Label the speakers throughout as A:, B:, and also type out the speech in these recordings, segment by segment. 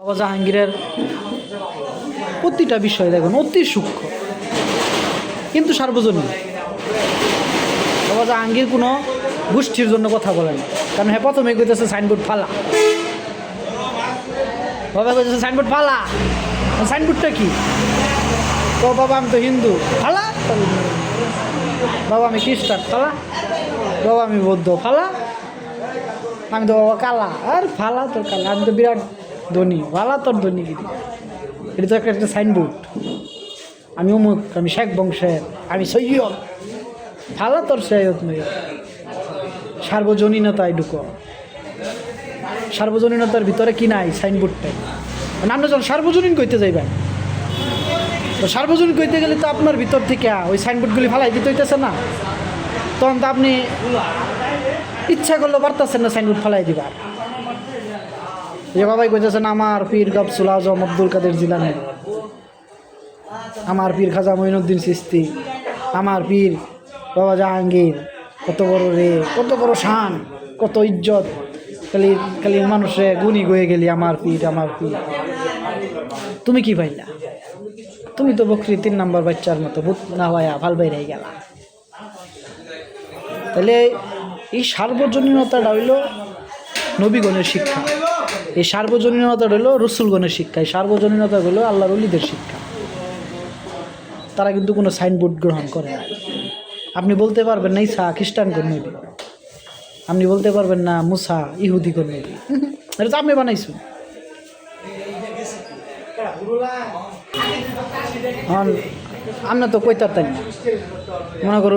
A: বাবা জাহাঙ্গীরের প্রতিটা বিষয় দেখুন অতি সূক্ষ্ম কিন্তু সার্বজনীন। বাবা জাহাঙ্গীর কোনো গোষ্ঠীর জন্য কথা বলেন, কারণ হ্যাঁ প্রথমে কইতেছে সাইনবোর্ড ফালা। বাবা কইতেছে সাইনবোর্ড ফালা, সাইনবোর্ডটা কি? ও বাবা আমি তো হিন্দু, ফালা। বাবা আমি খ্রিস্টান, ফালা। বাবা আমি বৌদ্ধ, ফালা। আমি তো বাবা কালা, আর ফালা তোর কালা। আমি তো বিরাট ধনী, ফালা তোর ধনী কি? এটা তো একটা সাইনবোর্ড। আমি অমুক, আমি শেখ বংশের, আমি সৈয়দ, ফালা তোর সৈয়দ নই। সার্বজনীনতায় ঢুকো, সার্বজনীনতার ভিতরে কি নাই? সাইনবোর্ডটাই। মানে আমরা যখন সার্বজনীন কইতে যাইবেন, তো সার্বজনীন কইতে গেলে তো আপনার ভিতর থেকে ওই সাইনবোর্ডগুলি ফালাই দিতে হইতেছে না? তখন তো আপনি ইচ্ছা করলেও পারতেছেন না সাইনবোর্ড ফালাই দিবার। যে বাবাই কইতেছেন আমার পীর গাবসুল আজম আব্দুল কাদের জিলানী, আমার পীর খাজা মঈনুদ্দিন চিশতি, আমার পীর বাবা জাহাঙ্গীর, কত বড় রে, কত বড় শান, কত ইজ্জত, খালি খালি মানুষে গুণী গয়ে গেলি আমার পীর, আমার পীর। তুমি কি পাইলা? তুমি তো বকরি 3 নম্বর বাচ্চার মতো ভূত না হওয়া ভাল বাইরে গেলা। তাহলে এই সার্বজনীনতাটা হইল নবীগণের শিক্ষা, এই সার্বজনীনতা হইল রসুলগণের শিক্ষা, এই সার্বজনীনতা হইল আল্লাহর ওলিদের শিক্ষা। তারা কিন্তু কোনো সাইনবোর্ড গ্রহণ করে না। আপনি বলতে পারবেন না ঈসা খ্রিস্টান কোন নবী, আপনি বলতে পারবেন না মুসা ইহুদি কোন নবী, এটা তো আপনি বানাইছেন। আমরা তো কইতার তাই না, মনে করো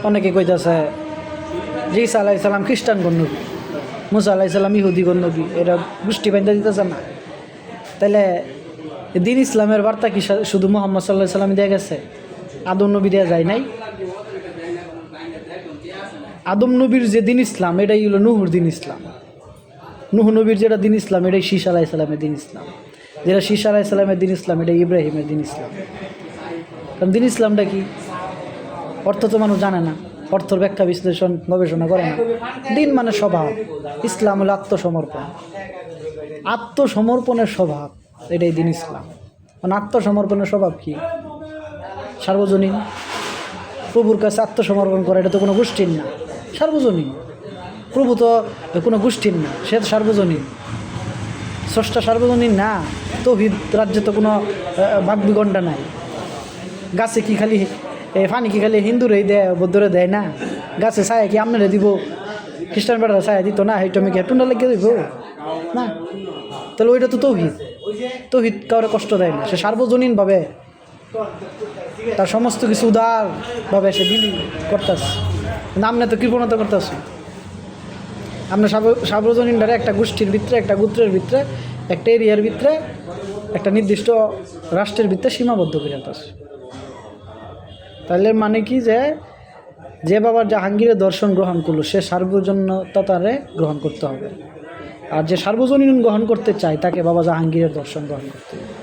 A: অনেকে কইতাছে যে ঈসা আলাইহিস সালাম খ্রিস্টান কোন নবী, মুসা আলাইহিস সালাম ইহুদি কোন নবী, এটা গোষ্ঠী বান্ধা দিতেছে না। তাইলে দিন ইসলামের বার্তা কি শুধু মুহাম্মদ সাল্লাল্লাহু আলাইহি সাল্লাম দিয়ে গেছে? আদম নবী দেওয়া যায় নাই? আদম নবীর যে দিন ইসলাম এটাই হলো নূহুর দিন ইসলাম। নূহ নবীর যেটা দিন ইসলাম এটাই শীষ আলাইহিস সালামের দিন ইসলাম, যেটা শীষ আলাইহিস সালামের দিন ইসলাম এটাই ইব্রাহিমের দিন ইসলাম। কারণ দিন ইসলামটা কি অর্থ তো মানুষ জানে না, অর্থর ব্যাখ্যা বিশ্লেষণ গবেষণা করে না। দিন মানে স্বভাব, ইসলাম হলো আত্মসমর্পণ, আত্মসমর্পণের স্বভাব, এটাই দিন ইসলাম। মানে আত্মসমর্পণের স্বভাব কি? সার্বজনীন। প্রভুর কাছে আত্মসমর্পণ করা এটা তো কোনো গোষ্ঠীর না, সার্বজনীন। প্রভু তো কোনো গোষ্ঠীর না, সে তো সার্বজনীন। স্রষ্টা সার্বজনীন না। তৌহিদ রাজ্যে তো কোনো ভাগ বিগণ্ডা নাই। গাছে কি খালি পানি কি খালি হিন্দুরে দেয়, বৌদ্ধরে দেয় না? গাছে ছায়া কি আপনারে দিব? খ্রিস্টান বেড়ারা ছায়া দিত না? এইটা আমি কি টুন্ডা লেগে দিব না? তাহলে ওইটা তো তৌহিদ। তৌহিদ কাউরে কষ্ট দেয় না, সে সার্বজনীনভাবে তার সমস্ত কিছু উদারভাবে সে বিলি করতেছে। কিন্তু আপনি তো কৃপণতা করতেছি। আমরা সার্বজনীনভাবে একটা গোষ্ঠীর ভিতরে, একটা গোত্রের ভিতরে, একটা এরিয়ার ভিতরে, একটা নির্দিষ্ট রাষ্ট্রের ভিতরে সীমাবদ্ধ করে আনতেছে। তাহলে মানে কি যে বাবা জাহাঙ্গীরের দর্শন গ্রহণ করলো সে সার্বজনীনতারে গ্রহণ করতে হবে, আর যে সার্বজনীন গ্রহণ করতে চায় তাকে বাবা জাহাঙ্গীরের দর্শন গ্রহণ করতে হবে।